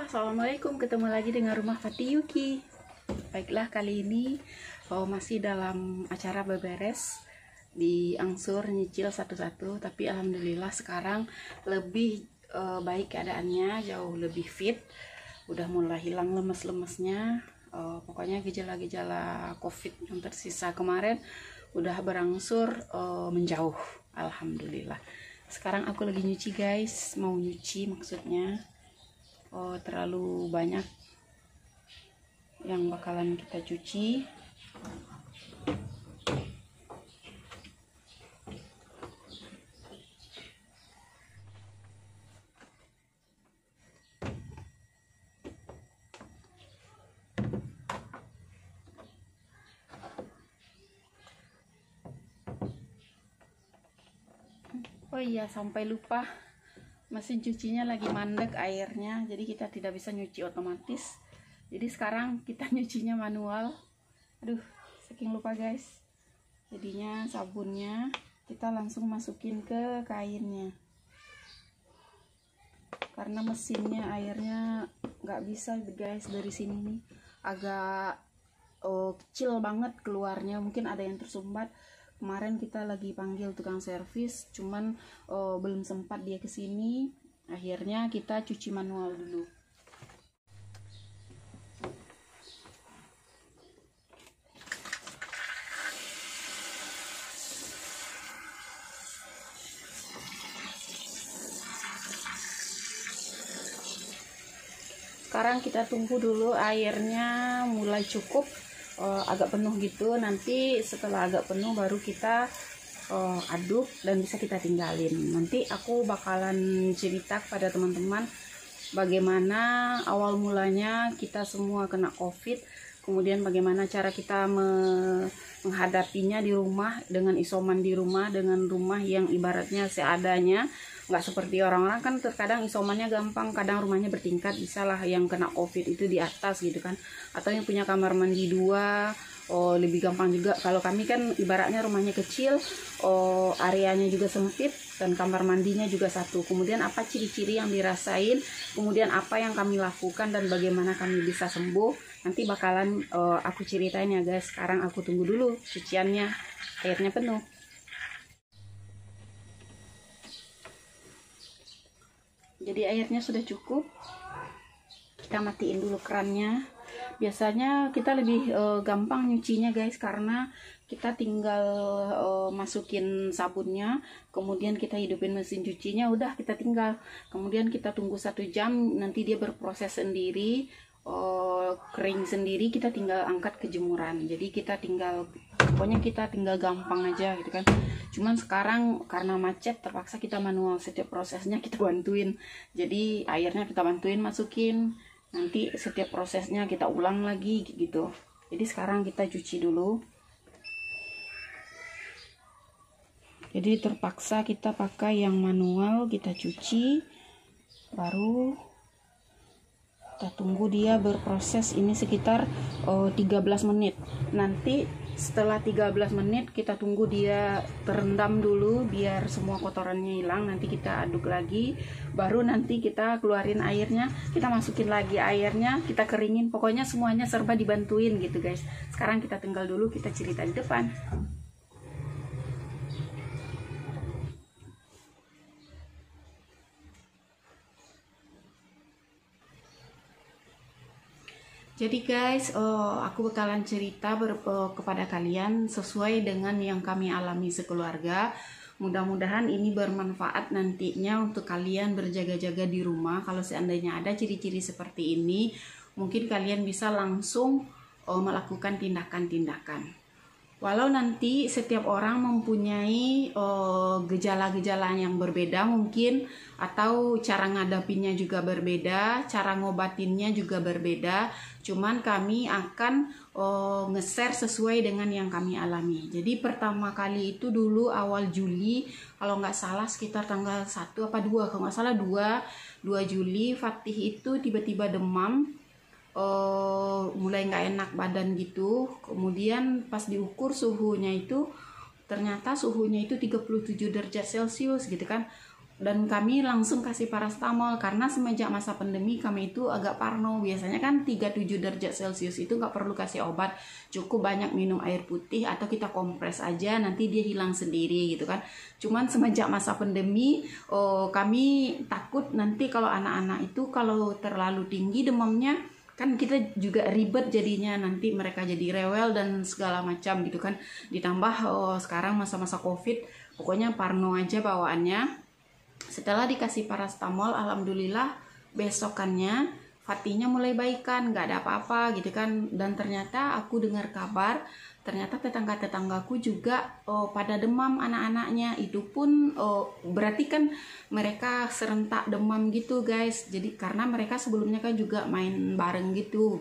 Assalamualaikum, ketemu lagi dengan Rumah Fatih Yuki. Baiklah, kali ini masih dalam acara beberes di angsur nyicil satu-satu, tapi alhamdulillah sekarang lebih baik keadaannya, jauh lebih fit, udah mulai hilang lemes-lemesnya. Pokoknya gejala-gejala COVID yang tersisa kemarin udah berangsur menjauh, alhamdulillah. Sekarang aku lagi nyuci guys, mau nyuci maksudnya. Terlalu banyak yang bakalan kita cuci. Oh iya, sampai lupa, mesin cucinya lagi mandek airnya, jadi kita tidak bisa nyuci otomatis. Jadi sekarang kita nyucinya manual. Aduh, saking lupa guys. Jadinya sabunnya kita langsung masukin ke kainnya, karena mesinnya airnya nggak bisa guys. Dari sini nih agak kecil banget keluarnya, mungkin ada yang tersumbat. Kemarin kita lagi panggil tukang servis, cuman belum sempat dia kesini. Akhirnya kita cuci manual dulu. Sekarang kita tunggu dulu airnya mulai cukup, agak penuh gitu. Nanti setelah agak penuh baru kita aduk dan bisa kita tinggalin. Nanti aku bakalan cerita kepada teman-teman bagaimana awal mulanya kita semua kena COVID, kemudian bagaimana cara kita menghadapinya di rumah, dengan isoman di rumah, dengan rumah yang ibaratnya seadanya. Nggak seperti orang-orang kan terkadang isomannya gampang, kadang rumahnya bertingkat, bisalah yang kena COVID itu di atas gitu kan, atau yang punya kamar mandi 2, lebih gampang juga. Kalau kami kan ibaratnya rumahnya kecil, areanya juga sempit, dan kamar mandinya juga 1. Kemudian apa ciri-ciri yang dirasain, kemudian apa yang kami lakukan, dan bagaimana kami bisa sembuh, nanti bakalan aku ceritain ya guys. Sekarang aku tunggu dulu cuciannya, airnya penuh. Jadi airnya sudah cukup, kita matiin dulu kerannya. Biasanya kita lebih gampang nyucinya guys, karena kita tinggal masukin sabunnya, kemudian kita hidupin mesin cucinya, udah kita tinggal. Kemudian kita tunggu 1 jam, nanti dia berproses sendiri, kering sendiri, kita tinggal angkat ke jemuran. Jadi kita tinggal, pokoknya kita tinggal gampang aja gitu kan. Cuman sekarang karena macet terpaksa kita manual, setiap prosesnya kita bantuin. Jadi airnya kita bantuin masukin, nanti setiap prosesnya kita ulang lagi gitu. Jadi sekarang kita cuci dulu. Jadi terpaksa kita pakai yang manual, kita cuci, baru kita tunggu dia berproses ini sekitar 13 menit. Nanti setelah 13 menit kita tunggu dia terendam dulu biar semua kotorannya hilang. Nanti kita aduk lagi, baru nanti kita keluarin airnya, kita masukin lagi airnya, kita keringin. Pokoknya semuanya serba dibantuin gitu guys. Sekarang kita tinggal dulu, kita cerita di depan. Jadi guys, aku bakalan cerita kepada kalian sesuai dengan yang kami alami sekeluarga. Mudah-mudahan ini bermanfaat nantinya untuk kalian berjaga-jaga di rumah. Kalau seandainya ada ciri-ciri seperti ini, mungkin kalian bisa langsung melakukan tindakan-tindakan. Walau nanti setiap orang mempunyai gejala-gejala yang berbeda mungkin, atau cara ngadapinnya juga berbeda, cara ngobatinnya juga berbeda. Cuman kami akan nge-share sesuai dengan yang kami alami. Jadi pertama kali itu dulu awal Juli, kalau nggak salah sekitar tanggal 1 apa 2, kalau nggak salah 2 Juli, Fatih itu tiba-tiba demam. Mulai nggak enak badan gitu. Kemudian pas diukur suhunya itu ternyata suhunya itu 37 derajat Celcius gitu kan. dan kami langsung kasih paracetamol karena semenjak masa pandemi kami itu agak parno. Biasanya kan 37 derajat Celcius itu nggak perlu kasih obat, cukup banyak minum air putih atau kita kompres aja nanti dia hilang sendiri gitu kan. Cuman semenjak masa pandemi kami takut nanti kalau anak-anak itu kalau terlalu tinggi demamnya kan kita juga ribet jadinya, nanti mereka jadi rewel dan segala macam gitu kan. Ditambah sekarang masa-masa COVID, pokoknya parno aja bawaannya. Setelah dikasih paracetamol, alhamdulillah besokannya Fatinya mulai baikan, nggak ada apa-apa gitu kan. Dan ternyata aku dengar kabar, ternyata tetangga-tetanggaku juga pada demam anak-anaknya. Itu pun berarti kan mereka serentak demam gitu guys. Jadi karena mereka sebelumnya kan juga main bareng gitu.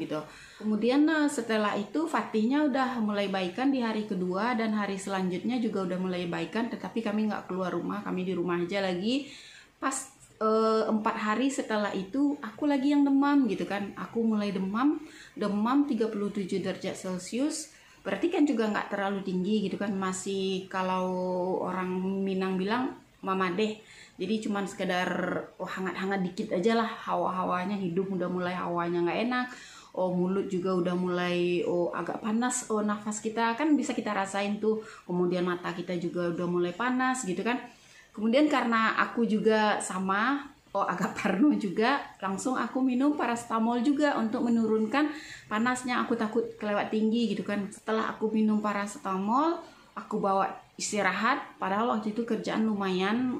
Kemudian setelah itu Fatihnya udah mulai baikan di hari kedua, dan hari selanjutnya juga udah mulai baikan. Tetapi kami nggak keluar rumah, kami di rumah aja lagi. Pas 4 hari setelah itu aku lagi yang demam gitu kan. Aku mulai demam 37 derajat Celcius. Berarti kan juga nggak terlalu tinggi gitu kan, masih kalau orang Minang bilang mama deh. Jadi cuman sekedar hangat-hangat dikit aja lah, hawa-hawanya, hidup udah mulai hawanya nggak enak. Mulut juga udah mulai agak panas, nafas kita kan bisa kita rasain tuh. Kemudian mata kita juga udah mulai panas gitu kan. Kemudian karena aku juga sama agak parno juga, langsung aku minum paracetamol juga untuk menurunkan panasnya. Aku takut kelewat tinggi gitu kan. Setelah aku minum paracetamol, aku bawa istirahat. Padahal waktu itu kerjaan lumayan,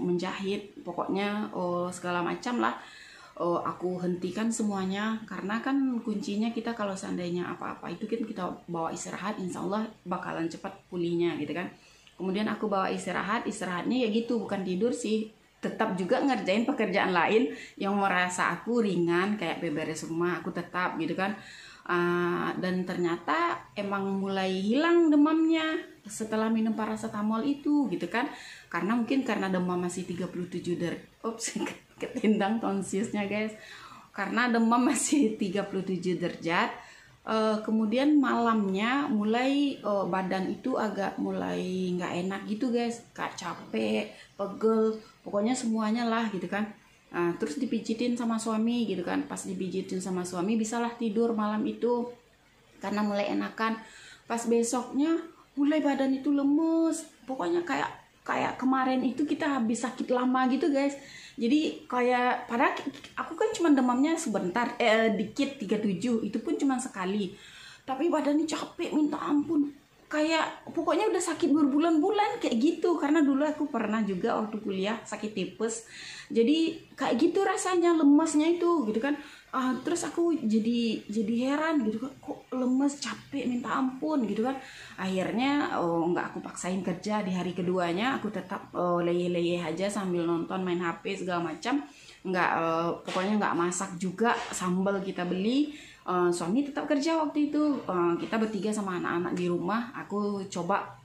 menjahit, pokoknya segala macam lah. Aku hentikan semuanya karena kan kuncinya kita kalau seandainya apa-apa itu kan kita bawa istirahat, insya Allah bakalan cepat pulihnya gitu kan. Kemudian aku bawa istirahatnya ya gitu, bukan tidur sih, tetap juga ngerjain pekerjaan lain yang merasa aku ringan kayak beberes rumah, aku tetap gitu kan. Dan ternyata emang mulai hilang demamnya setelah minum paracetamol itu gitu kan. Karena mungkin karena demam masih 37 derajat, ketindang tonsiusnya guys, karena demam masih 37 derajat. Kemudian malamnya mulai badan itu agak mulai nggak enak gitu guys, kayak capek, pegel, pokoknya semuanya lah gitu kan. Terus dipijitin sama suami gitu kan. Pas dipijitin sama suami bisalah tidur malam itu karena mulai enakan. Pas besoknya mulai badan itu lemes, pokoknya kayak kemarin itu kita habis sakit lama gitu guys. Jadi kayak padahal aku kan cuma demamnya sebentar, dikit 37, itu pun cuma sekali. Tapi badannya capek minta ampun. Kayak pokoknya udah sakit berbulan-bulan kayak gitu. Karena dulu aku pernah juga waktu kuliah sakit tipes. Jadi kayak gitu rasanya lemasnya itu gitu kan. Terus aku jadi heran gitu kan, kok lemes, capek minta ampun gitu kan. Akhirnya nggak aku paksain kerja. Di hari keduanya aku tetap leye-leye aja sambil nonton, main HP segala macam. Nggak pokoknya nggak masak juga, sambal kita beli. Suami tetap kerja waktu itu. Kita bertiga sama anak-anak di rumah. Aku coba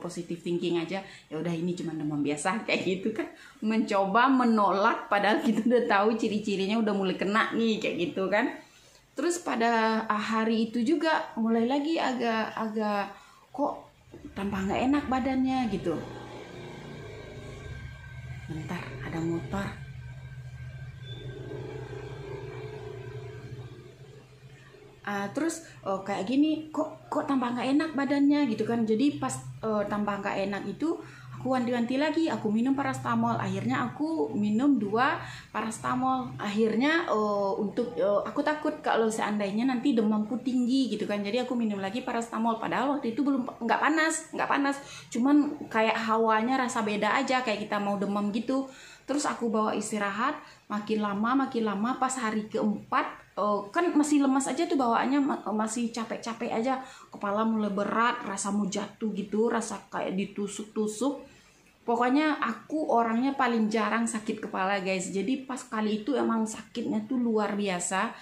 positive thinking aja, ya udah ini cuma demam biasa kayak gitu kan, mencoba menolak padahal kita udah tahu ciri-cirinya udah mulai kena nih kayak gitu kan. Terus pada hari itu juga mulai lagi agak kok tambah nggak enak badannya gitu. Bentar, ada motor. Terus kayak gini, kok tambah nggak enak badannya gitu kan. Jadi pas tambah nggak enak itu aku wanti-wanti lagi, aku minum paracetamol. Akhirnya aku minum 2 paracetamol. Akhirnya aku takut kalau seandainya nanti demamku tinggi gitu kan. Jadi aku minum lagi paracetamol. Padahal waktu itu belum nggak panas, cuman kayak hawanya rasa beda aja, kayak kita mau demam gitu. Terus aku bawa istirahat, makin lama pas hari keempat kan masih lemas aja tuh bawaannya, masih capek-capek aja, kepala mulai berat, rasa mau jatuh gitu, rasa kayak ditusuk-tusuk. Pokoknya aku orangnya paling jarang sakit kepala guys. Jadi pas kali itu emang sakitnya tuh luar biasa.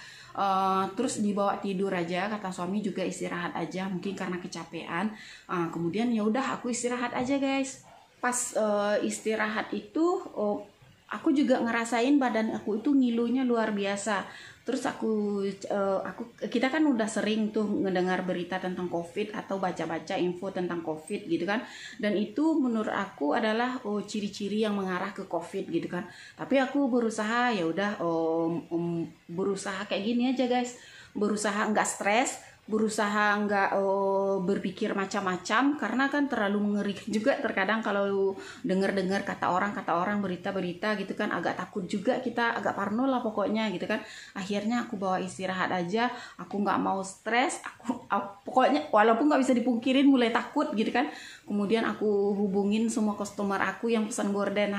Terus dibawa tidur aja, kata suami juga istirahat aja, mungkin karena kecapean. Kemudian ya udah aku istirahat aja guys. Pas istirahat itu aku juga ngerasain badan aku itu ngilunya luar biasa. Terus kita kan udah sering tuh ngedengar berita tentang COVID atau baca-baca info tentang COVID gitu kan. Dan itu menurut aku adalah ciri-ciri yang mengarah ke COVID gitu kan. Tapi aku berusaha ya udah berusaha kayak gini aja guys. Berusaha nggak stres, berusaha nggak berpikir macam-macam, karena kan terlalu mengerikan juga terkadang kalau dengar-dengar kata orang berita-berita gitu kan, agak takut juga kita, agak parno lah pokoknya gitu kan. Akhirnya aku bawa istirahat aja, aku nggak mau stres, aku pokoknya walaupun nggak bisa dipungkirin mulai takut gitu kan. Kemudian aku hubungin semua customer aku yang pesan gorden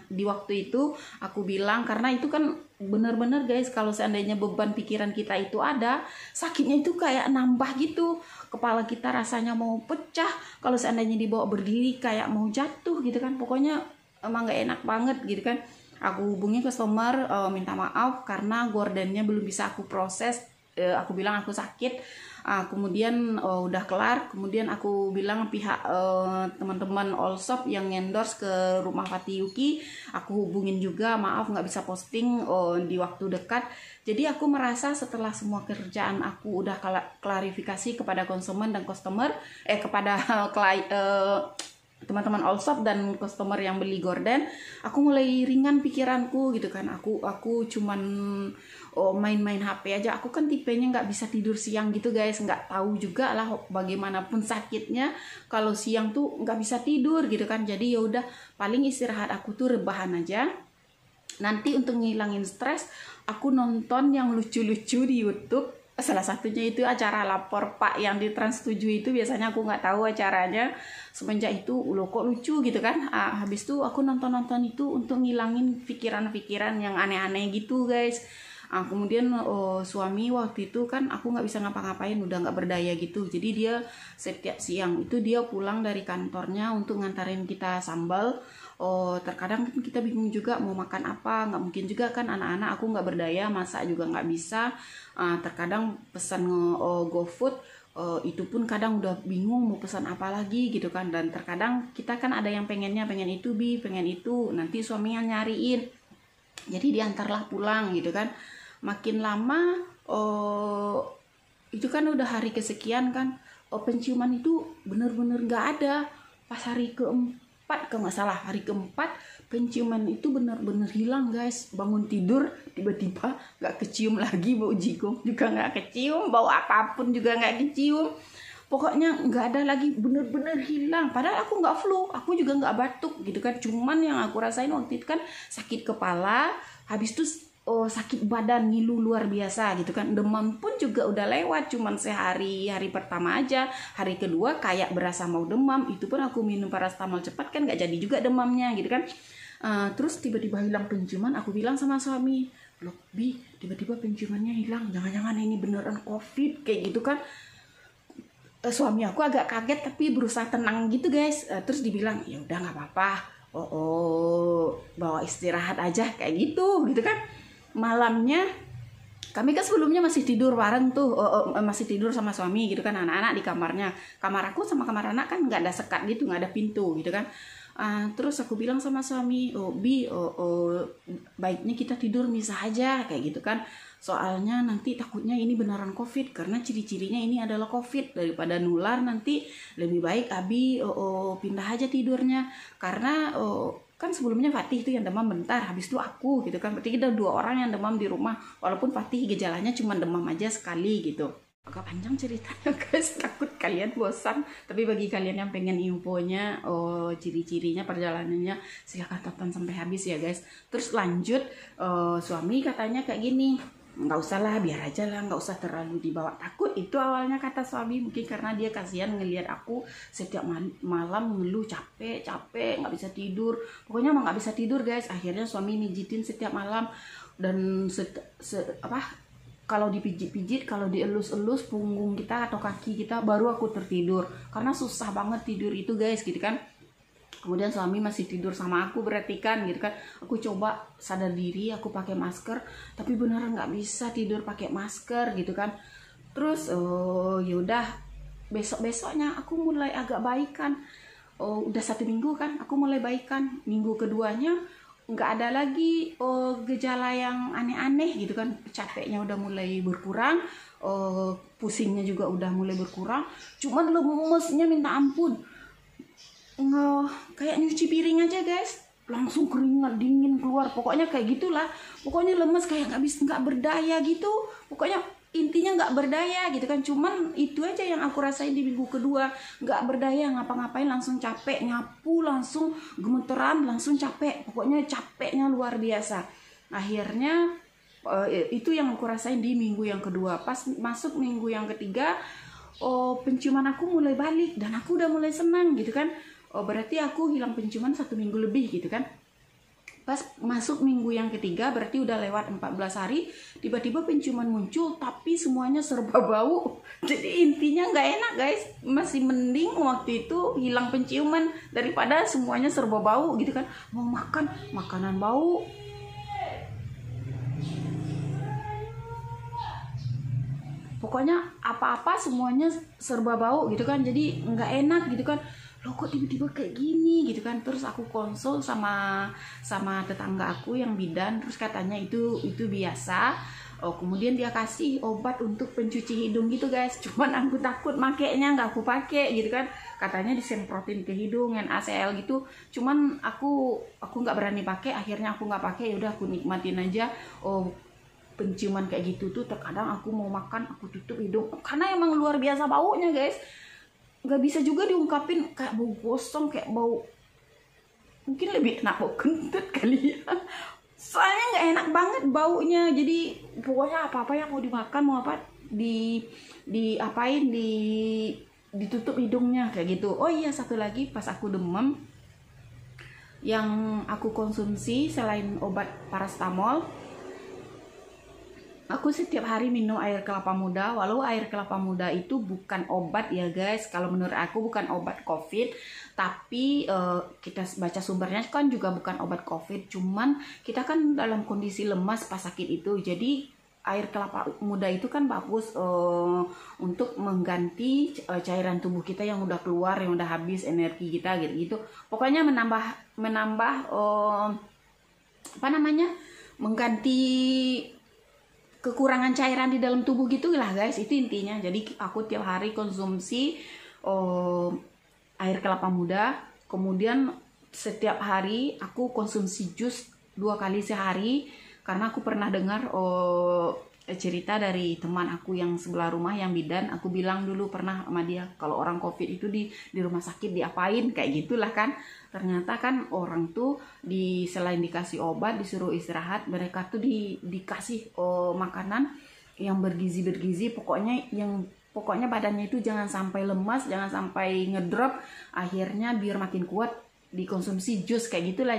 di waktu itu, aku bilang, karena itu kan bener-bener guys, kalau seandainya beban pikiran kita itu ada, sakitnya itu kayak nambah gitu, kepala kita rasanya mau pecah, kalau seandainya dibawa berdiri kayak mau jatuh gitu kan. Pokoknya emang gak enak banget gitu kan. Aku hubungi customer, minta maaf karena gordennya belum bisa aku proses. Aku bilang aku sakit. Kemudian udah kelar, kemudian aku bilang pihak teman-teman Allshop yang endorse ke rumah Fatih Yuki, aku hubungin juga, maaf nggak bisa posting di waktu dekat. Jadi aku merasa setelah semua kerjaan aku udah klarifikasi kepada konsumen dan customer, kepada teman-teman Allshop dan customer yang beli gorden, aku mulai ringan pikiranku gitu kan. Aku cuman main-main HP aja. Aku kan tipenya nggak bisa tidur siang gitu guys, nggak tahu juga lah bagaimanapun sakitnya kalau siang tuh nggak bisa tidur gitu kan. Jadi ya udah, paling istirahat aku tuh rebahan aja. Nanti untuk ngilangin stres, aku nonton yang lucu-lucu di YouTube. Salah satunya itu acara Lapor Pak yang di Trans 7 itu, biasanya aku nggak tahu acaranya. Semenjak itu loh kok lucu gitu kan. Habis itu aku nonton itu untuk ngilangin pikiran-pikiran yang aneh-aneh gitu guys. Kemudian suami waktu itu kan aku nggak bisa ngapa-ngapain, udah nggak berdaya gitu. Jadi dia setiap siang itu dia pulang dari kantornya untuk ngantarin kita sambal. Terkadang kan kita bingung juga mau makan apa, nggak mungkin juga kan anak-anak, aku nggak berdaya, masak juga nggak bisa. Terkadang pesan GoFood, itu pun kadang udah bingung mau pesan apa lagi gitu kan. Dan terkadang kita kan ada yang pengen itu pengen itu, nanti suaminya nyariin, jadi diantarlah pulang gitu kan. Makin lama itu kan udah hari kesekian kan, penciuman itu bener-bener nggak ada. Pas hari keempat kalau nggak salah, hari keempat penciuman itu bener-bener hilang guys. Bangun tidur tiba-tiba nggak kecium lagi, bau jigong juga nggak kecium, bau apapun juga nggak kecium. Pokoknya nggak ada lagi, bener-bener hilang. Padahal aku nggak flu, aku juga nggak batuk gitu kan. Cuman yang aku rasain waktu itu kan sakit kepala, habis itu sakit badan, ngilu luar biasa gitu kan. Demam pun juga udah lewat, cuman hari pertama aja. Hari kedua kayak berasa mau demam, itu pun aku minum paracetamol cepat kan nggak jadi juga demamnya gitu kan. Terus tiba-tiba hilang penciuman. Aku bilang sama suami, loh Bi, tiba-tiba penciumannya hilang, jangan-jangan ini beneran COVID kayak gitu kan. Suami aku agak kaget tapi berusaha tenang gitu guys. Terus dibilang ya udah nggak apa-apa, bawa istirahat aja kayak gitu kan. Malamnya kami kan sebelumnya masih tidur bareng tuh, masih tidur sama suami gitu kan, anak-anak di kamarnya. Kamar aku sama kamar anak kan nggak ada sekat gitu, nggak ada pintu gitu kan. Terus aku bilang sama suami, Bi, baiknya kita tidur misah aja kayak gitu kan. Soalnya nanti takutnya ini beneran COVID, karena ciri-cirinya ini adalah COVID. Daripada nular nanti lebih baik Abi pindah aja tidurnya. Karena kan sebelumnya Fatih itu yang demam bentar, habis itu aku gitu kan. Berarti kita 2 orang yang demam di rumah, walaupun Fatih gejalanya cuma demam aja sekali gitu. Agak panjang ceritanya guys, takut kalian bosan. Tapi bagi kalian yang pengen infonya, ciri-cirinya, perjalanannya, silahkan tonton sampai habis ya guys. Terus lanjut, suami katanya kayak gini, nggak usah lah, biar aja lah, nggak usah terlalu dibawa. Takut itu awalnya kata suami, mungkin karena dia kasihan ngelihat aku setiap malam ngeluh capek nggak bisa tidur. Pokoknya emang nggak bisa tidur guys. Akhirnya suami mijitin setiap malam, dan kalau dipijit-pijit, kalau dielus-elus punggung kita atau kaki kita, baru aku tertidur. Karena susah banget tidur itu guys gitu kan. Kemudian suami masih tidur sama aku berarti kan gitu kan. Aku coba sadar diri, aku pakai masker, tapi beneran nggak bisa tidur pakai masker gitu kan. Terus yaudah, besok-besoknya aku mulai agak baikan. Udah 1 minggu kan aku mulai baikan. Minggu keduanya nggak ada lagi gejala yang aneh-aneh gitu kan. Capeknya udah mulai berkurang, pusingnya juga udah mulai berkurang, cuman lemesnya minta ampun. Kayak nyuci piring aja guys, langsung keringat dingin keluar, pokoknya kayak gitulah. Pokoknya lemes kayak nggak berdaya gitu, pokoknya intinya nggak berdaya gitu kan. Cuman itu aja yang aku rasain di minggu kedua, nggak berdaya ngapa-ngapain, langsung capek, nyapu langsung gemeteran, langsung capek, pokoknya capeknya luar biasa. Akhirnya itu yang aku rasain di minggu yang kedua. Pas masuk minggu yang ketiga, penciuman aku mulai balik dan aku udah mulai senang gitu kan. Berarti aku hilang penciuman 1 minggu lebih gitu kan. Pas masuk minggu yang ketiga, berarti udah lewat 14 hari, tiba-tiba penciuman muncul, tapi semuanya serba bau. Jadi intinya nggak enak guys. Masih mending waktu itu hilang penciuman daripada semuanya serba bau gitu kan. Mau makan, makanan bau. Pokoknya apa-apa semuanya serba bau gitu kan. Jadi nggak enak gitu kan. Loh kok tiba-tiba kayak gini gitu kan. Terus aku konsul sama tetangga aku yang bidan, terus katanya itu biasa. Kemudian dia kasih obat untuk pencuci hidung gitu guys. Cuman aku takut makainya, nggak aku pakai gitu kan. Katanya disemprotin ke hidung, NaCl gitu. Cuman aku nggak berani pakai. Akhirnya aku nggak pakai. Ya udah aku nikmatin aja. Penciuman kayak gitu tuh terkadang aku mau makan aku tutup hidung karena emang luar biasa baunya guys. Nggak bisa juga diungkapin, kayak bau gosong, kayak bau, mungkin lebih enak bau kentut kali ya. Soalnya nggak enak banget baunya. Jadi pokoknya apa-apa yang mau dimakan, mau apa ditutup hidungnya kayak gitu. Oh iya, satu lagi, pas aku demam yang aku konsumsi selain obat paracetamol, aku setiap hari minum air kelapa muda. Walau air kelapa muda itu bukan obat ya guys. Kalau menurut aku bukan obat COVID. Tapi kita baca sumbernya kan juga bukan obat COVID. Cuman kita kan dalam kondisi lemas pas sakit itu. Jadi air kelapa muda itu kan bagus untuk mengganti cairan tubuh kita yang udah keluar, yang udah habis energi kita gitu. Pokoknya menambah mengganti kekurangan cairan di dalam tubuh gitulah guys, itu intinya. Jadi aku tiap hari konsumsi air kelapa muda. Kemudian setiap hari aku konsumsi jus 2 kali sehari, karena aku pernah dengar cerita dari teman aku yang sebelah rumah yang bidan. Aku bilang dulu pernah sama dia, kalau orang COVID itu di rumah sakit diapain, kayak gitulah kan. Ternyata kan orang tuh selain dikasih obat, disuruh istirahat, mereka tuh dikasih makanan yang bergizi, pokoknya badannya itu jangan sampai lemas, jangan sampai ngedrop. Akhirnya biar makin kuat dikonsumsi jus kayak gitulah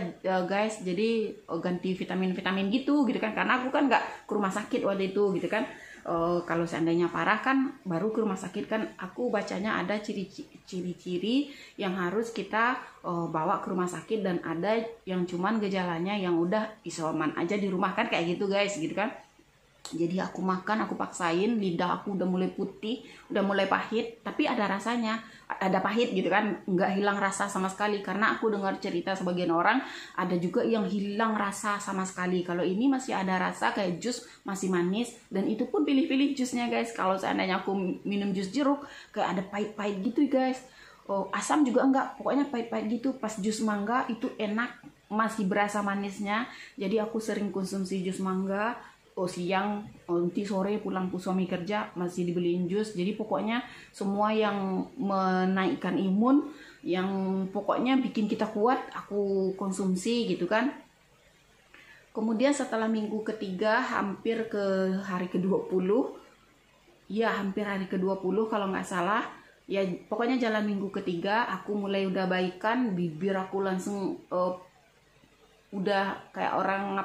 guys. Jadi ganti vitamin gitu kan, karena aku kan nggak ke rumah sakit waktu itu gitu kan. Kalau seandainya parah kan baru ke rumah sakit kan. Aku bacanya ada ciri-ciri yang harus kita bawa ke rumah sakit, dan ada yang cuman gejalanya yang udah isoman aja di rumah kan, kayak gitu guys gitu kan. Jadi aku makan, aku paksain, lidah aku udah mulai putih, udah mulai pahit, tapi ada rasanya, ada pahit gitu kan, nggak hilang rasa sama sekali. Karena aku dengar cerita sebagian orang, ada juga yang hilang rasa sama sekali. Kalau ini masih ada rasa, kayak jus masih manis, dan itu pun pilih-pilih jusnya guys. Kalau seandainya aku minum jus jeruk, kayak ada pahit-pahit gitu guys. Asam juga enggak, pokoknya pahit-pahit gitu. Pas jus mangga itu enak, masih berasa manisnya. Jadi aku sering konsumsi jus mangga. Siang, nanti sore pulang ke suami kerja masih dibeliin jus. Jadi pokoknya semua yang menaikkan imun, yang pokoknya bikin kita kuat, aku konsumsi gitu kan. Kemudian setelah minggu ketiga, hampir ke hari ke-20, ya hampir hari ke-20 kalau nggak salah, ya pokoknya jalan minggu ketiga aku mulai udah baikan. Bibir aku langsung udah kayak orang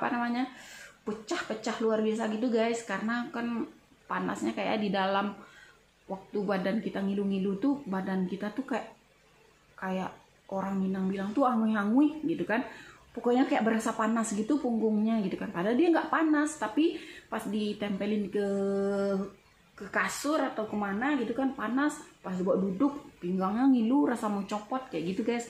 pecah-pecah luar biasa gitu guys. Karena kan panasnya kayak di dalam, waktu badan kita ngilu-ngilu tuh, badan kita tuh kayak orang Minang bilang tuh angui-angui gitu kan. Pokoknya kayak berasa panas gitu punggungnya gitu kan. Padahal dia nggak panas, tapi pas ditempelin ke kasur atau kemana gitu kan panas. Pas buat duduk pinggangnya ngilu, rasa mau copot kayak gitu guys.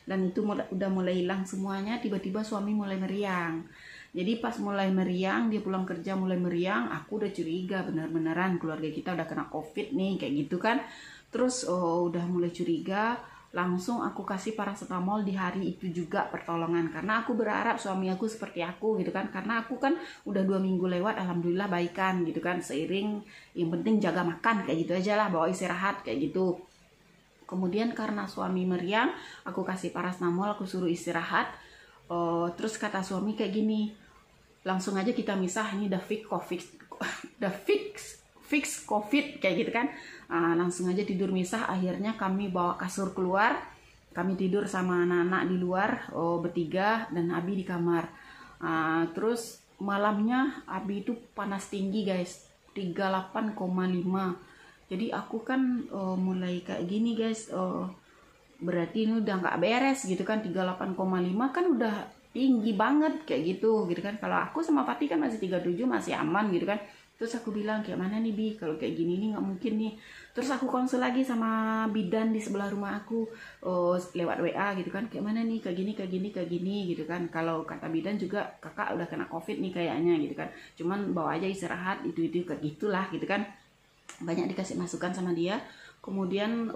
dan itu udah mulai hilang semuanya. Tiba-tiba suami mulai meriang. Jadi pas mulai meriang, dia pulang kerja mulai meriang, aku udah curiga bener-beneran keluarga kita udah kena COVID nih, kayak gitu kan. Terus udah mulai curiga, langsung aku kasih paracetamol di hari itu juga pertolongan, karena aku berharap suami aku seperti aku gitu kan, karena aku kan udah 2 minggu lewat, alhamdulillah baikan gitu kan, seiring yang penting jaga makan kayak gitu aja lah, bawa istirahat kayak gitu. Kemudian karena suami meriang, aku kasih paracetamol, aku suruh istirahat. Terus kata suami kayak gini, langsung aja kita misah, ini udah fix COVID, udah fix COVID kayak gitu kan. Langsung aja tidur misah. Akhirnya kami bawa kasur keluar, kami tidur sama anak-anak di luar, bertiga, dan Abi di kamar. Terus malamnya Abi itu panas tinggi guys, 38,5. Jadi aku kan mulai kayak gini guys, berarti ini udah nggak beres gitu kan. 38,5 kan udah tinggi banget kayak gitu kan. Kalau aku sama Fatih kan masih 37, masih aman gitu kan. Terus aku bilang kayak mana nih Bi, kalau kayak gini nih nggak mungkin nih. Terus aku konsul lagi sama bidan di sebelah rumah aku, lewat WA gitu kan, kayak mana nih, kayak gini gitu kan. Kalau kata bidan juga kakak udah kena COVID nih kayaknya gitu kan, cuman bawa aja istirahat, itu kayak gitulah gitu kan. Banyak dikasih masukan sama dia. Kemudian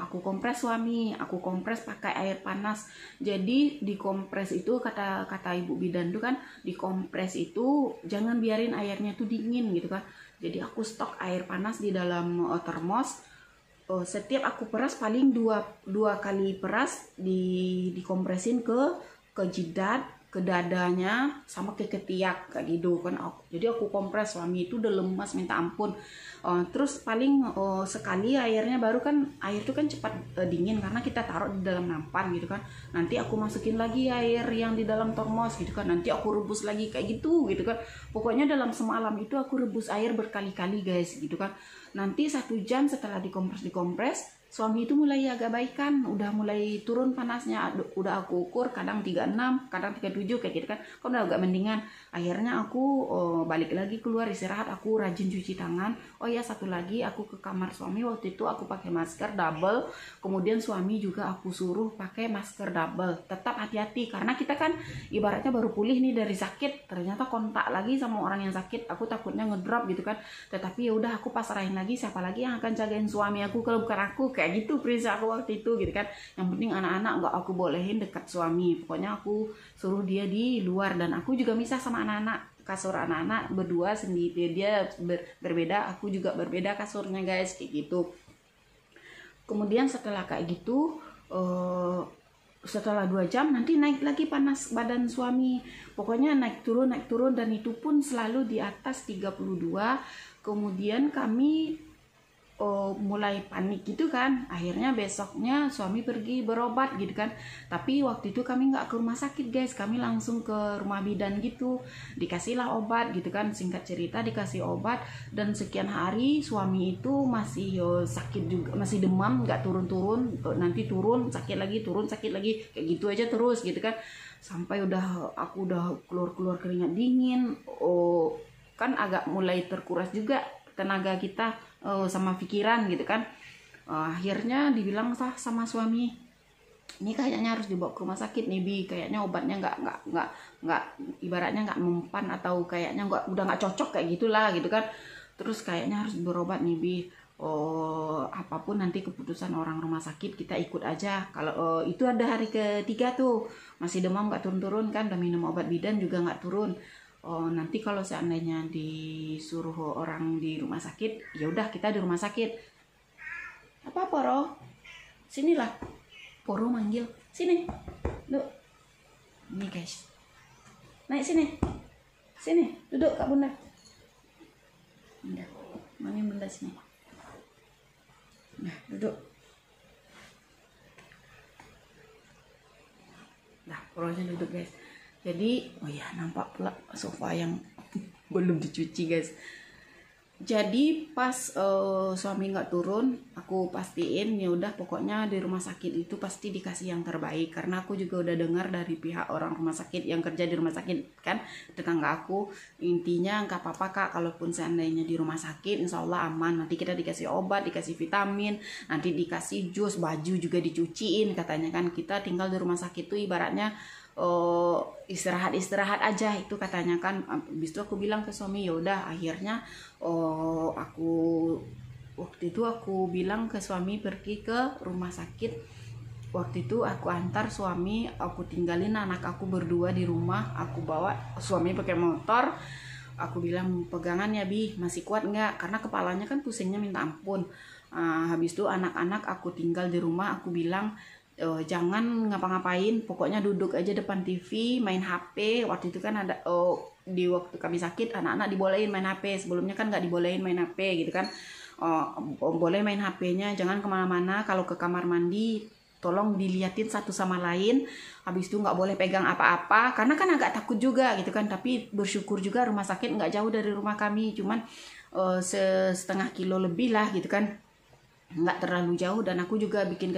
aku kompres suami, aku kompres pakai air panas. Jadi dikompres itu kata ibu bidan tuh kan, dikompres itu jangan biarin airnya tuh dingin gitu kan. Jadi aku stok air panas di dalam termos. Setiap aku peras paling dua kali peras dikompresin ke jidat, ke dadanya, sama ke ketiak kayak gitu kan. Jadi aku kompres, suami itu udah lemas minta ampun. Terus paling sekali airnya, baru kan air itu kan cepat dingin karena kita taruh di dalam nampan gitu kan. Nanti aku masukin lagi air yang di dalam termos gitu kan, nanti aku rebus lagi kayak gitu kan. Pokoknya dalam semalam itu aku rebus air berkali-kali guys gitu kan. Nanti 1 jam setelah dikompres suami itu mulai agak baikan, udah mulai turun panasnya. Udah aku ukur, kadang 36, kadang 37 kayak gitu kan udah agak mendingan. Akhirnya aku balik lagi keluar istirahat, aku rajin cuci tangan. Oh ya, satu lagi, aku ke kamar suami waktu itu aku pakai masker double. Kemudian suami juga aku suruh pakai masker double. Tetap hati-hati karena kita kan ibaratnya baru pulih nih dari sakit, ternyata kontak lagi sama orang yang sakit. Aku takutnya ngedrop gitu kan. Tetapi ya udah, aku pasrahin lagi, siapa lagi yang akan jagain suami aku kalau bukan aku, kayak gitu prinsip aku waktu itu gitu kan. Yang penting anak-anak nggak aku bolehin dekat suami, pokoknya aku suruh dia di luar. Dan aku juga misah sama anak-anak, kasur anak-anak berdua sendiri, dia berbeda, aku juga berbeda kasurnya guys kayak gitu. Kemudian setelah kayak gitu, setelah 2 jam nanti naik lagi panas badan suami, pokoknya naik turun, dan itu pun selalu di atas 32. Kemudian kami mulai panik gitu kan. Akhirnya besoknya suami pergi berobat gitu kan. Tapi waktu itu kami nggak ke rumah sakit guys, kami langsung ke rumah bidan gitu. Dikasihlah obat gitu kan, singkat cerita dikasih obat. Dan sekian hari suami itu masih sakit juga, masih demam, nggak turun-turun, nanti turun sakit lagi, turun sakit lagi, kayak gitu aja terus gitu kan. Sampai aku udah keluar keringat dingin, kan agak mulai terkuras juga tenaga kita sama pikiran gitu kan. Akhirnya dibilang sama suami, ini kayaknya harus dibawa ke rumah sakit nih Bi, kayaknya obatnya nggak ibaratnya nggak mempan, atau kayaknya udah nggak cocok kayak gitulah gitu kan. Terus kayaknya harus berobat nih Bi. Apapun nanti keputusan orang rumah sakit, kita ikut aja. Kalau itu ada hari ketiga tuh masih demam nggak turun-turun kan, udah minum obat bidan juga nggak turun. Nanti kalau seandainya disuruh orang di rumah sakit, ya udah kita di rumah sakit. Apa Poro? Sinilah. Poro manggil. Sini. Duduk. Ini guys. Naik sini. Sini, duduk Kak Bunda. Bunda. Mami Bunda sini. Nah, duduk. Nah, Poronya duduk guys. Jadi, oh ya, nampak pula sofa yang belum dicuci guys. Jadi pas suami nggak turun, aku pastiin ya udah pokoknya di rumah sakit itu pasti dikasih yang terbaik, karena aku juga udah dengar dari pihak orang rumah sakit yang kerja di rumah sakit kan, tetangga aku, intinya nggak apa-apa kak, kalaupun seandainya di rumah sakit insya Allah aman, nanti kita dikasih obat, dikasih vitamin, nanti dikasih jus, baju juga dicuciin katanya kan, kita tinggal di rumah sakit tuh ibaratnya istirahat aja itu katanya kan. Habis itu aku bilang ke suami ya udah, akhirnya aku waktu itu aku bilang ke suami pergi ke rumah sakit. Waktu itu aku antar suami, aku tinggalin anak aku berdua di rumah, aku bawa suami pakai motor. Aku bilang pegangan ya Bi, masih kuat nggak, karena kepalanya kan pusingnya minta ampun. Habis itu anak-anak aku tinggal di rumah, aku bilang jangan ngapa-ngapain, pokoknya duduk aja depan TV main HP. Waktu itu kan ada di waktu kami sakit anak-anak dibolehin main HP, sebelumnya kan nggak dibolehin main HP gitu kan. Boleh main HP-nya, jangan kemana-mana, kalau ke kamar mandi tolong diliatin satu sama lain. Habis itu nggak boleh pegang apa-apa, karena kan agak takut juga gitu kan. Tapi bersyukur juga rumah sakit nggak jauh dari rumah kami, cuman setengah kilo lebih lah gitu kan, nggak terlalu jauh. Dan aku juga bikin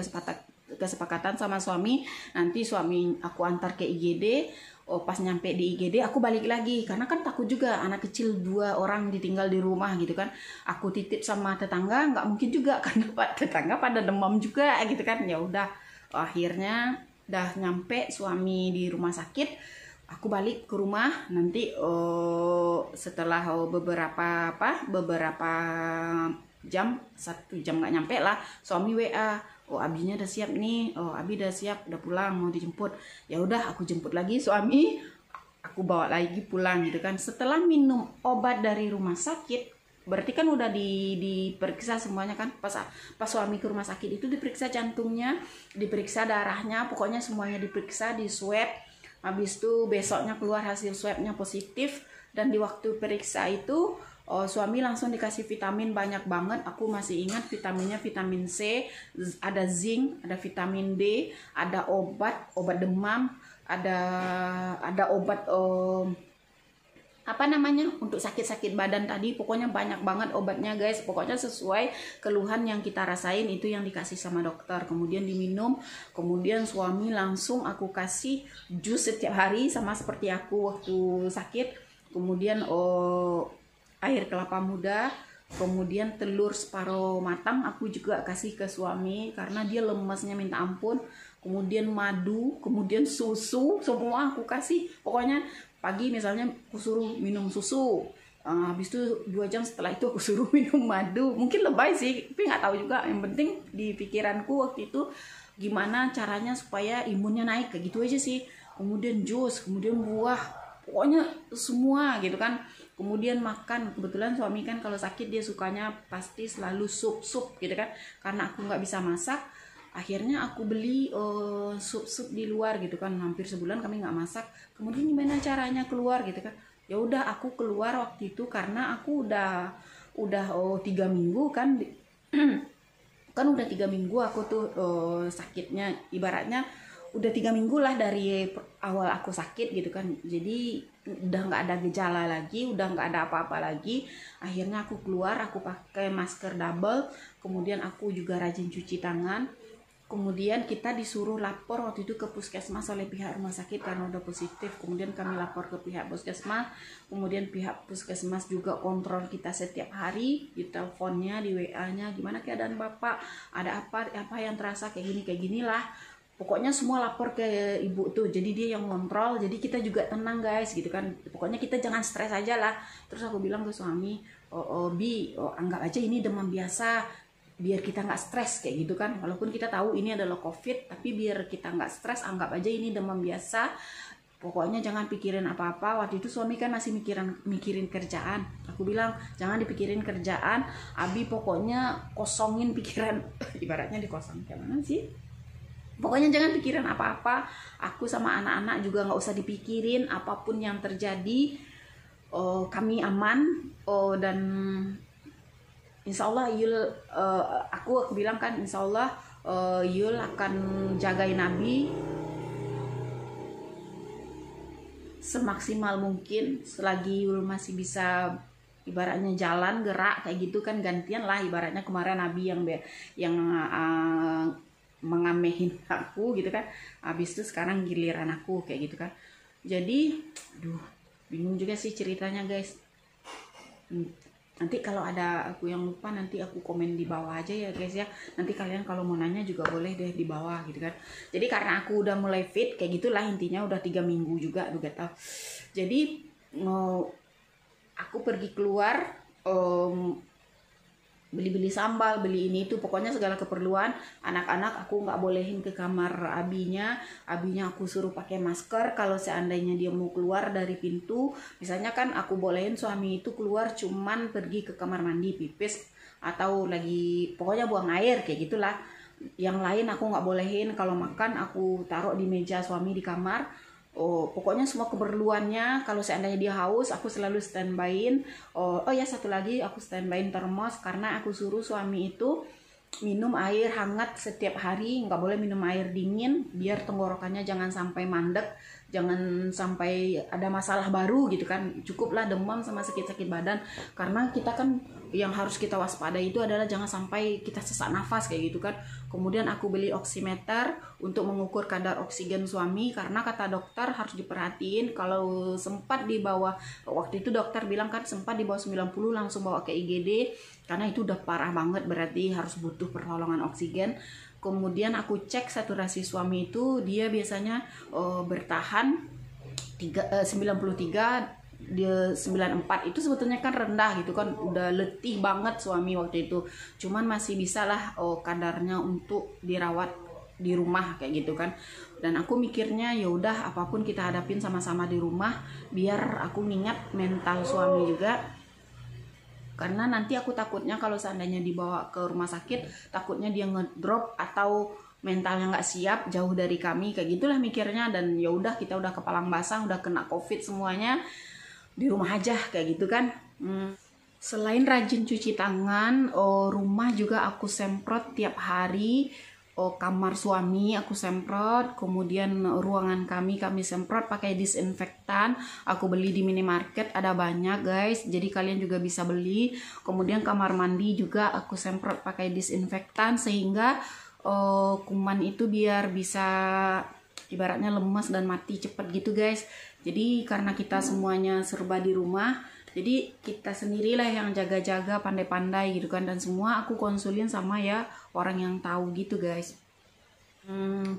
kesepakatan sama suami, nanti suami aku antar ke IGD. Pas nyampe di IGD aku balik lagi, karena kan takut juga anak kecil 2 orang ditinggal di rumah gitu kan. Aku titip sama tetangga nggak mungkin juga karena tetangga pada demam juga gitu kan. Ya udah, akhirnya udah nyampe suami di rumah sakit, aku balik ke rumah. Nanti setelah beberapa jam, 1 jam nggak nyampe lah, suami WA, abinya udah siap nih, abi udah siap, udah pulang, mau dijemput. Ya udah, aku jemput lagi suami, aku bawa lagi pulang gitu kan. Setelah minum obat dari rumah sakit, berarti kan udah diperiksa semuanya kan. Pas suami ke rumah sakit itu diperiksa jantungnya, diperiksa darahnya, pokoknya semuanya diperiksa, di swab. Habis itu besoknya keluar hasil swabnya positif. Dan di waktu periksa itu suami langsung dikasih vitamin banyak banget. Aku masih ingat vitaminnya vitamin C, ada zinc, ada vitamin D, ada obat demam, ada obat apa namanya untuk sakit-sakit badan tadi. Pokoknya banyak banget obatnya guys, pokoknya sesuai keluhan yang kita rasain itu yang dikasih sama dokter, kemudian diminum. Kemudian suami langsung aku kasih jus setiap hari sama seperti aku waktu sakit. Kemudian air kelapa muda, kemudian telur separuh matang aku juga kasih ke suami karena dia lemesnya minta ampun. Kemudian madu, kemudian susu, semua aku kasih. Pokoknya pagi misalnya aku suruh minum susu, habis itu 2 jam setelah itu aku suruh minum madu. Mungkin lebay sih, tapi nggak tahu juga. Yang penting di pikiranku waktu itu gimana caranya supaya imunnya naik, kayak gitu aja sih. Kemudian jus, kemudian buah, pokoknya semua gitu kan. Kemudian makan, kebetulan suami kan kalau sakit dia sukanya pasti selalu sup gitu kan, karena aku nggak bisa masak. Akhirnya aku beli sup di luar gitu kan, hampir sebulan kami nggak masak. Kemudian gimana caranya keluar gitu kan, ya udah aku keluar waktu itu karena aku udah 3 minggu kan kan udah 3 minggu aku tuh sakitnya, ibaratnya udah 3 minggu lah dari awal aku sakit gitu kan. Jadi udah nggak ada gejala lagi, udah nggak ada apa-apa lagi. Akhirnya aku keluar, aku pakai masker double, kemudian aku juga rajin cuci tangan. Kemudian kita disuruh lapor waktu itu ke puskesmas oleh pihak rumah sakit karena udah positif. Kemudian kami lapor ke pihak puskesmas, kemudian pihak puskesmas juga kontrol kita setiap hari di teleponnya, di WA-nya, gimana keadaan bapak, ada apa yang terasa kayak gini lah. Pokoknya semua lapor ke ibu tuh, jadi dia yang kontrol, jadi kita juga tenang guys gitu kan. Pokoknya kita jangan stres aja lah. Terus aku bilang ke suami, anggap aja ini demam biasa, biar kita nggak stres kayak gitu kan. Walaupun kita tahu ini adalah COVID, tapi biar kita nggak stres, anggap aja ini demam biasa. Pokoknya jangan pikirin apa-apa. Waktu itu suami kan masih mikirin kerjaan. Aku bilang jangan dipikirin kerjaan, Abi pokoknya kosongin pikiran. Ibaratnya dikosong kayak mana sih? Pokoknya jangan pikirin apa-apa. Aku sama anak-anak juga nggak usah dipikirin apapun yang terjadi. Kami aman. Dan insya Allah aku bilang kan insya Allah Yul akan jagain Nabi semaksimal mungkin selagi Yul masih bisa ibaratnya jalan gerak kayak gitu kan, gantian lah ibaratnya. Kemarin Abi yang mengamehin aku gitu kan, habis itu sekarang giliran aku kayak gitu kan. Jadi aduh bingung juga sih ceritanya guys. Nanti kalau ada aku yang lupa nanti aku komen di bawah aja ya guys ya. Nanti kalian kalau mau nanya juga boleh deh di bawah gitu kan. Jadi karena aku udah mulai fit kayak gitulah intinya, udah 3 minggu juga udah tahu. Jadi aku pergi keluar beli-beli sambal, beli ini itu, pokoknya segala keperluan. Anak-anak aku nggak bolehin ke kamar abinya aku suruh pakai masker. Kalau seandainya dia mau keluar dari pintu, misalnya kan aku bolehin suami itu keluar cuman pergi ke kamar mandi pipis atau lagi pokoknya buang air kayak gitulah. Yang lain aku nggak bolehin. Kalau makan aku taruh di meja suami di kamar. Pokoknya semua keperluannya. Kalau seandainya dia haus, aku selalu standbyin. Oh ya, satu lagi aku standbyin termos, karena aku suruh suami itu minum air hangat setiap hari, nggak boleh minum air dingin, biar tenggorokannya jangan sampai mandek, jangan sampai ada masalah baru gitu kan. Cukuplah demam sama sakit-sakit badan, karena kita kan yang harus kita waspada itu adalah jangan sampai kita sesak nafas kayak gitu kan. Kemudian aku beli oximeter untuk mengukur kadar oksigen suami, karena kata dokter harus diperhatiin kalau sempat di bawah, waktu itu dokter bilang kan sempat di bawah 90 langsung bawa ke IGD, karena itu udah parah banget, berarti harus butuh pertolongan oksigen. Kemudian aku cek saturasi suami itu, dia biasanya bertahan 93, dia 94 itu sebetulnya kan rendah gitu kan, udah letih banget suami waktu itu, cuman masih bisa lah kadarnya untuk dirawat di rumah kayak gitu kan. Dan aku mikirnya ya udah apapun kita hadapin sama-sama di rumah, biar aku ngingat mental suami juga, karena nanti aku takutnya kalau seandainya dibawa ke rumah sakit, takutnya dia ngedrop atau mentalnya nggak siap jauh dari kami kayak gitulah mikirnya. Dan ya udah, kita udah kepalang basah, udah kena COVID semuanya, di rumah aja kayak gitu kan. Selain rajin cuci tangan, rumah juga aku semprot tiap hari. Kamar suami aku semprot, kemudian ruangan kami semprot pakai disinfektan. Aku beli di minimarket, ada banyak guys, jadi kalian juga bisa beli. Kemudian kamar mandi juga aku semprot pakai disinfektan, sehingga kuman itu biar bisa ibaratnya lemas dan mati cepat gitu guys. Jadi karena kita semuanya serba di rumah, jadi kita sendirilah yang jaga-jaga, pandai-pandai gitu kan. Dan semua aku konsulin sama ya orang yang tahu gitu guys.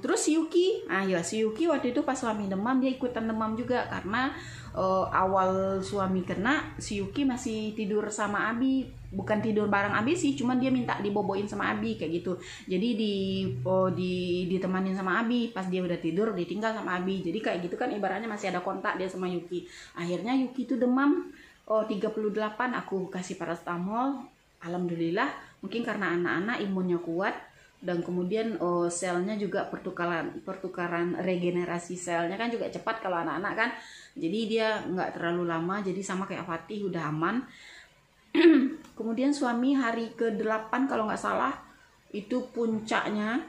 Terus si Yuki, si Yuki waktu itu pas suami demam, dia ikutan demam juga. Karena awal suami kena, si Yuki masih tidur sama Abi. Bukan tidur bareng Abi sih, cuman dia minta diboboin sama Abi kayak gitu. Jadi ditemanin sama Abi. Pas dia udah tidur, ditinggal sama Abi. Jadi kayak gitu kan, ibaratnya masih ada kontak dia sama Yuki. Akhirnya Yuki itu demam 38, aku kasih paracetamol. Alhamdulillah, mungkin karena anak-anak imunnya kuat, dan kemudian selnya juga pertukaran regenerasi selnya kan juga cepat kalau anak-anak kan. Jadi dia nggak terlalu lama, jadi sama kayak Fatih udah aman. Kemudian suami hari ke-8 kalau nggak salah, itu puncaknya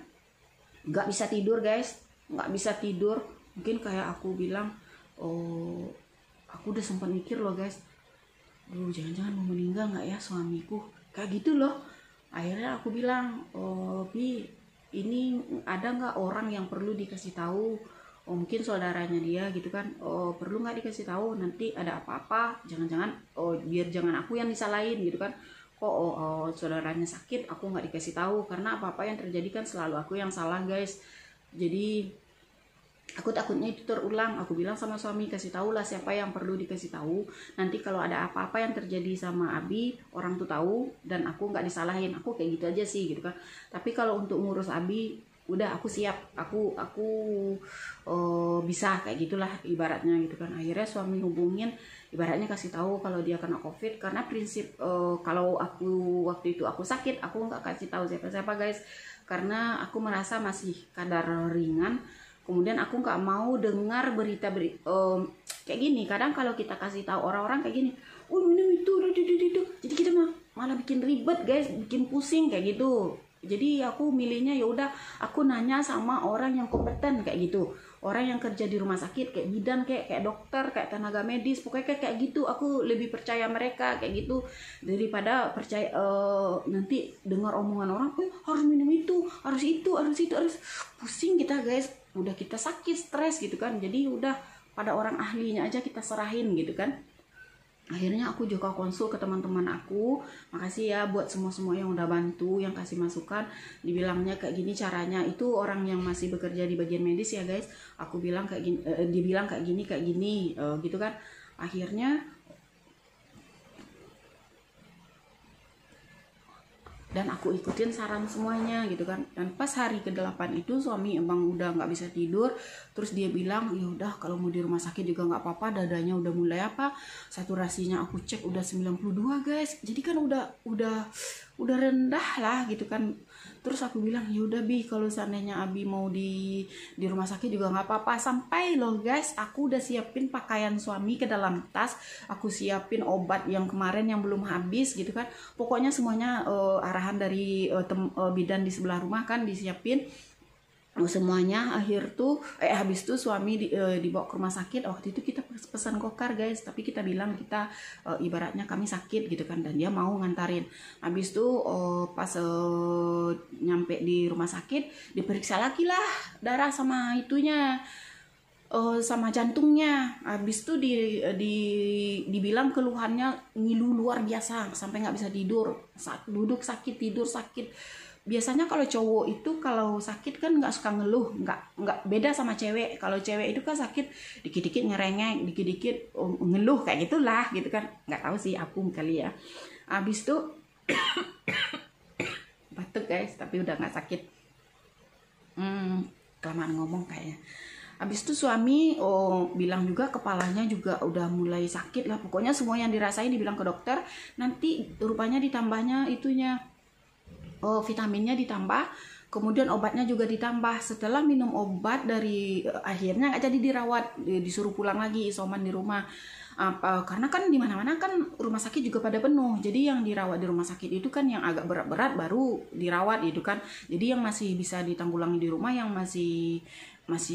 nggak bisa tidur guys, nggak bisa tidur. Mungkin kayak aku bilang, aku udah sempat mikir loh guys, jangan-jangan mau meninggal nggak ya suamiku, kayak gitu loh. Akhirnya aku bilang, Bi, ini ada nggak orang yang perlu dikasih tahu? Mungkin saudaranya dia gitu kan, perlu nggak dikasih tahu, nanti ada apa-apa, jangan-jangan biar jangan aku yang disalahin gitu kan. Kok saudaranya sakit aku nggak dikasih tahu, karena apa-apa yang terjadi kan selalu aku yang salah guys. Jadi aku takutnya itu terulang. Aku bilang sama suami, kasih tahu lah siapa yang perlu dikasih tahu, nanti kalau ada apa-apa yang terjadi sama Abi, orang tuh tahu dan aku nggak disalahin. Aku kayak gitu aja sih gitu kan. Tapi kalau untuk ngurus Abi, udah aku siap, aku bisa kayak gitulah ibaratnya gitu kan. Akhirnya suami hubungin, ibaratnya kasih tahu kalau dia kena COVID, karena prinsip kalau aku waktu itu aku sakit, aku nggak kasih tahu siapa-siapa guys, karena aku merasa masih kadar ringan. Kemudian aku nggak mau dengar berita kayak gini. Kadang kalau kita kasih tahu orang-orang kayak gini, ini itu, jadi kita malah bikin ribet guys, bikin pusing kayak gitu. Jadi aku milihnya ya udah, aku nanya sama orang yang kompeten kayak gitu. orang yang kerja di rumah sakit kayak bidan, kayak dokter, kayak tenaga medis, pokoknya kayak gitu. Aku lebih percaya mereka kayak gitu daripada percaya nanti dengar omongan orang, harus minum itu, harus pusing kita guys. Udah kita sakit, stres gitu kan. Jadi udah pada orang ahlinya aja kita serahin gitu kan. Akhirnya aku juga konsul ke teman-teman aku. Makasih ya buat semua yang udah bantu, yang kasih masukan. Dibilangnya kayak gini caranya. Itu orang yang masih bekerja di bagian medis ya guys. Aku bilang kayak gini, dibilang kayak gini gitu kan. Akhirnya dan aku ikutin saran semuanya gitu kan. Dan pas hari ke-8 itu suami emang udah nggak bisa tidur. Terus dia bilang, ya udah kalau mau di rumah sakit juga nggak apa-apa, dadanya udah mulai saturasinya aku cek udah 92 guys. Jadi kan udah rendah lah gitu kan. Terus aku bilang, ya udah Bi, kalau seandainya Abi mau di rumah sakit juga nggak apa-apa. Sampai loh guys, aku udah siapin pakaian suami ke dalam tas, aku siapin obat yang kemarin yang belum habis gitu kan. Pokoknya semuanya arahan dari bidan di sebelah rumah kan disiapin semuanya. Habis tuh suami dibawa ke rumah sakit. Waktu itu kita pesan kokar guys, tapi kita bilang kita ibaratnya kami sakit gitu kan, dan dia mau ngantarin. Habis tuh pas nyampe di rumah sakit diperiksa lagi lah darah sama itunya, sama jantungnya. Habis tuh dibilang keluhannya ngilu luar biasa sampai nggak bisa tidur, saat duduk sakit, tidur sakit. Biasanya kalau cowok itu kalau sakit kan nggak suka ngeluh, nggak beda sama cewek. Kalau cewek itu kan sakit dikit-dikit ngerengek, dikit-dikit ngeluh kayak gitulah gitu kan. Nggak tahu sih, aku kali ya. Habis tuh batuk guys, tapi udah nggak sakit. Kelamaan ngomong kayaknya. Habis itu suami bilang juga kepalanya juga udah mulai sakit lah. Pokoknya semua yang dirasain dibilang ke dokter. Nanti rupanya ditambahnya itunya, vitaminnya ditambah, kemudian obatnya juga ditambah. Setelah minum obat akhirnya nggak jadi dirawat, disuruh pulang lagi isoman di rumah. Karena kan di mana-mana kan rumah sakit juga pada penuh. Jadi yang dirawat di rumah sakit itu kan yang agak berat-berat baru dirawat gitu kan. Jadi yang masih bisa ditanggulangi di rumah, yang masih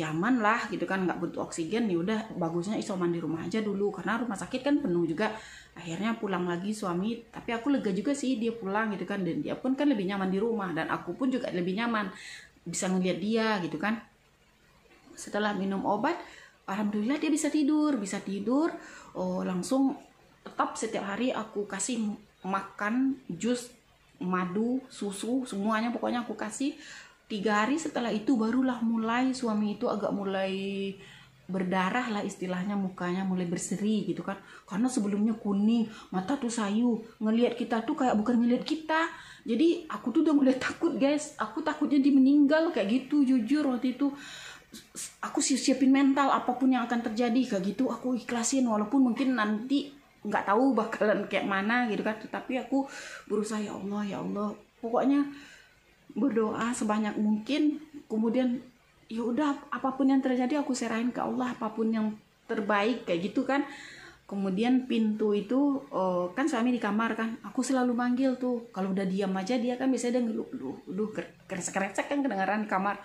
aman lah gitu kan, nggak butuh oksigen, ya udah bagusnya isoman di rumah aja dulu, karena rumah sakit kan penuh juga. Akhirnya pulang lagi suami, tapi aku lega juga sih dia pulang gitu kan, dan dia pun kan lebih nyaman di rumah, dan aku pun juga lebih nyaman bisa ngeliat dia gitu kan. Setelah minum obat, alhamdulillah dia bisa tidur. Langsung tetap setiap hari aku kasih makan jus, madu, susu, semuanya pokoknya aku kasih. 3 hari setelah itu barulah mulai suami itu agak mulai berdarah lah istilahnya, mukanya mulai berseri gitu kan. Karena sebelumnya kuning, mata tuh sayu, ngelihat kita tuh kayak bukan ngelihat kita. Jadi aku tuh udah mulai takut guys. Aku takutnya dia meninggal kayak gitu. Jujur waktu itu aku siapin mental apapun yang akan terjadi kayak gitu. Aku ikhlasin walaupun mungkin nanti nggak tahu bakalan kayak mana gitu kan. Tetapi aku berusaha, ya Allah, pokoknya berdoa sebanyak mungkin. Kemudian ya udah apapun yang terjadi aku serahin ke Allah, apapun yang terbaik kayak gitu kan. Kemudian pintu itu kan suami di kamar kan, aku selalu manggil tuh. Kalau udah diam aja dia kan biasanya dia ngeluh keresek kan kedengaran di kamar.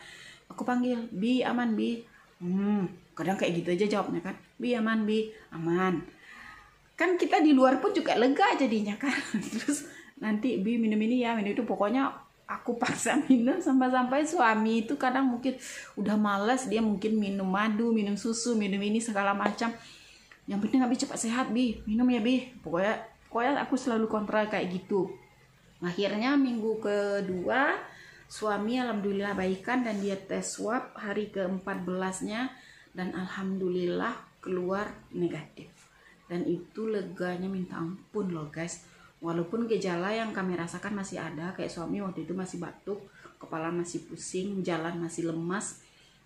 Aku panggil, Bi, aman Bi. Kadang kayak gitu aja jawabnya kan, Bi, aman Bi, aman. Kan kita di luar pun juga lega jadinya kan. Terus nanti Bi minum ini ya, minum itu, pokoknya aku paksa minum sampai suami itu kadang mungkin udah malas, dia mungkin minum madu, minum susu, minum ini segala macam. Yang penting Abi cepat sehat Bi, minum ya Bi. Pokoknya aku selalu kontra kayak gitu. Akhirnya minggu kedua suami alhamdulillah baikan, dan dia tes swab hari ke-14-nya, dan alhamdulillah keluar negatif. Dan itu leganya minta ampun loh guys. Walaupun gejala yang kami rasakan masih ada, kayak suami waktu itu masih batuk, kepala masih pusing, jalan masih lemas,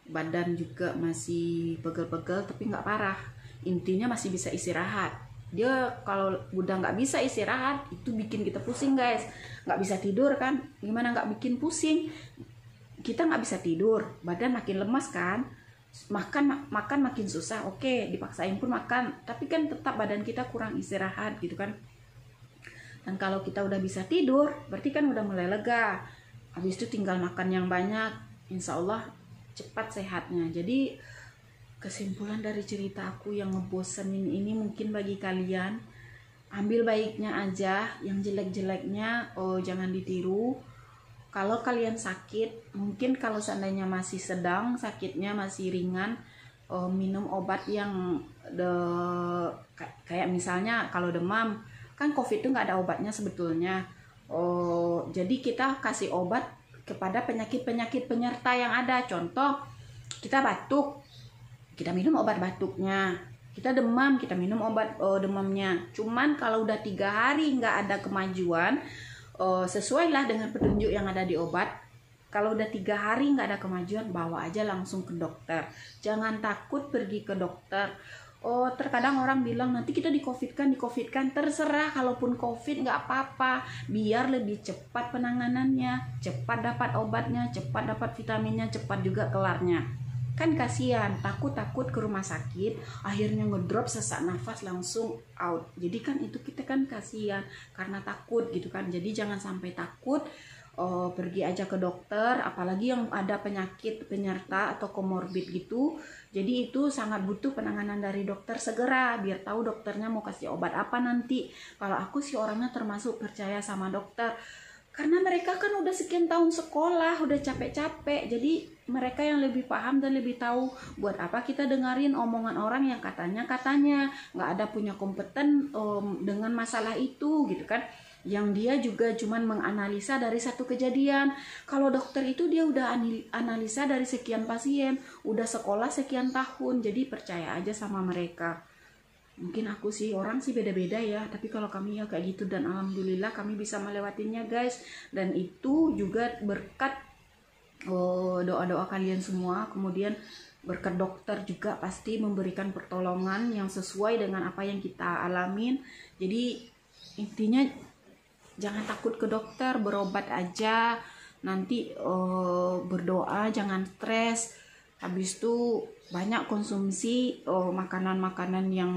badan juga masih pegel-pegel, tapi nggak parah. Intinya masih bisa istirahat. Dia kalau udah nggak bisa istirahat, itu bikin kita pusing guys. Nggak bisa tidur kan, gimana nggak bikin pusing? Kita nggak bisa tidur, badan makin lemas kan, makan makin susah. Oke, dipaksain pun makan, tapi kan tetap badan kita kurang istirahat gitu kan. Dan kalau kita udah bisa tidur, berarti kan udah mulai lega. Habis itu tinggal makan yang banyak, insya Allah cepat sehatnya. Jadi kesimpulan dari cerita aku yang ngebosenin ini, mungkin bagi kalian, ambil baiknya aja, yang jelek-jeleknya jangan ditiru. Kalau kalian sakit, mungkin kalau seandainya masih sedang sakitnya, masih ringan, minum obat yang kayak misalnya kalau demam, kan COVID itu nggak ada obatnya sebetulnya. Jadi kita kasih obat kepada penyakit-penyakit penyerta yang ada. Contoh, kita batuk, kita minum obat batuknya. Kita demam, kita minum obat demamnya. Cuman kalau udah 3 hari nggak ada kemajuan, sesuailah dengan petunjuk yang ada di obat. Kalau udah 3 hari nggak ada kemajuan, bawa aja langsung ke dokter. Jangan takut pergi ke dokter. Terkadang orang bilang nanti kita di-covidkan. Terserah, kalaupun COVID nggak apa-apa. Biar lebih cepat penanganannya, cepat dapat obatnya, cepat dapat vitaminnya, cepat juga kelarnya. Kan kasihan, takut ke rumah sakit, akhirnya ngedrop, sesak nafas, langsung out. Jadi kan itu kita kan kasihan karena takut gitu kan. Jadi jangan sampai takut, pergi aja ke dokter, apalagi yang ada penyakit penyerta atau komorbid gitu. Jadi itu sangat butuh penanganan dari dokter segera, biar tahu dokternya mau kasih obat apa nanti. Kalau aku sih orangnya termasuk percaya sama dokter, karena mereka kan udah sekian tahun sekolah, udah capek-capek. Jadi mereka yang lebih paham dan lebih tahu. Buat apa kita dengerin omongan orang yang katanya nggak ada punya kompeten dengan masalah itu gitu kan. Yang dia juga cuman menganalisa dari satu kejadian. Kalau dokter itu dia udah analisa dari sekian pasien, udah sekolah sekian tahun. Jadi percaya aja sama mereka. Mungkin aku sih, orang sih beda-beda ya, tapi kalau kami ya kayak gitu, dan alhamdulillah kami bisa melewatinya guys. Dan itu juga berkat doa-doa kalian semua, kemudian berkat dokter juga pasti memberikan pertolongan yang sesuai dengan apa yang kita alamin. Jadi intinya jangan takut ke dokter, berobat aja, nanti berdoa, jangan stres. Habis itu banyak konsumsi makanan-makanan yang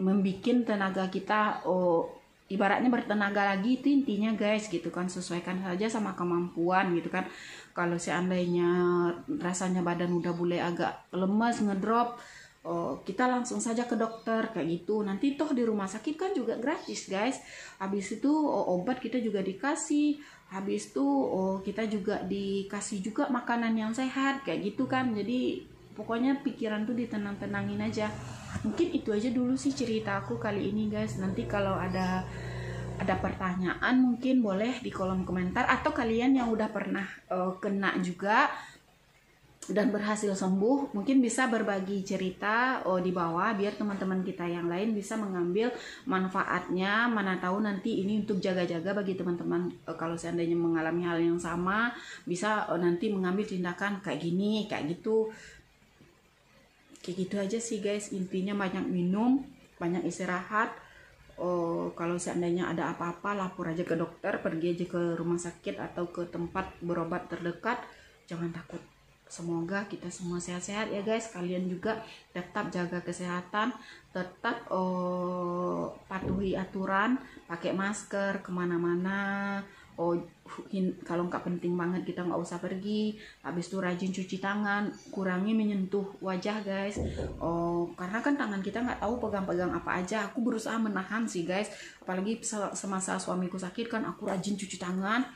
membikin tenaga kita ibaratnya bertenaga lagi, itu intinya guys gitu kan. Sesuaikan saja sama kemampuan gitu kan. Kalau seandainya rasanya badan udah mulai agak lemas, ngedrop, kita langsung saja ke dokter kayak gitu. Nanti toh di rumah sakit kan juga gratis guys. Habis itu obat kita juga dikasih, habis itu kita juga dikasih juga makanan yang sehat kayak gitu kan. Jadi pokoknya pikiran tuh ditenang-tenangin aja. Mungkin itu aja dulu sih cerita aku kali ini guys. Nanti kalau ada pertanyaan mungkin boleh di kolom komentar, atau kalian yang udah pernah kena juga dan berhasil sembuh, mungkin bisa berbagi cerita di bawah, biar teman-teman kita yang lain bisa mengambil manfaatnya. Mana tahu nanti ini untuk jaga-jaga bagi teman-teman, kalau seandainya mengalami hal yang sama, bisa nanti mengambil tindakan kayak gini, kayak gitu. Kayak gitu aja sih guys. Intinya banyak minum, banyak istirahat. Kalau seandainya ada apa-apa, lapor aja ke dokter, pergi aja ke rumah sakit atau ke tempat berobat terdekat. Jangan takut. Semoga kita semua sehat-sehat ya guys. Kalian juga tetap jaga kesehatan, tetap patuhi aturan, pakai masker kemana-mana. Kalau nggak penting banget kita nggak usah pergi. Habis itu rajin cuci tangan, kurangi menyentuh wajah guys. Karena kan tangan kita nggak tahu pegang-pegang apa aja. Aku berusaha menahan sih guys, apalagi semasa suamiku sakit kan aku rajin cuci tangan.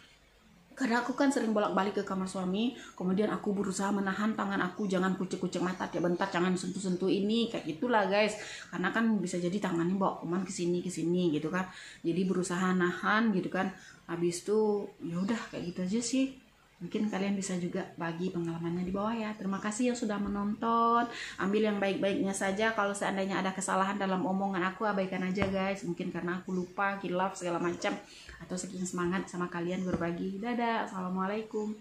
Karena aku kan sering bolak-balik ke kamar suami, kemudian aku berusaha menahan tangan aku, jangan kucek-kucek mata tiap bentar, jangan sentuh-sentuh ini, kayak gitulah guys. Karena kan bisa jadi tangannya bawa kuman kesini gitu kan. Jadi berusaha nahan gitu kan. Habis itu ya udah kayak gitu aja sih. Mungkin kalian bisa juga bagi pengalamannya di bawah ya. Terima kasih yang sudah menonton. Ambil yang baik-baiknya saja. Kalau seandainya ada kesalahan dalam omongan aku, abaikan aja guys. Mungkin karena aku lupa, kilaf segala macam, atau saking semangat sama kalian berbagi. Dadah, assalamualaikum.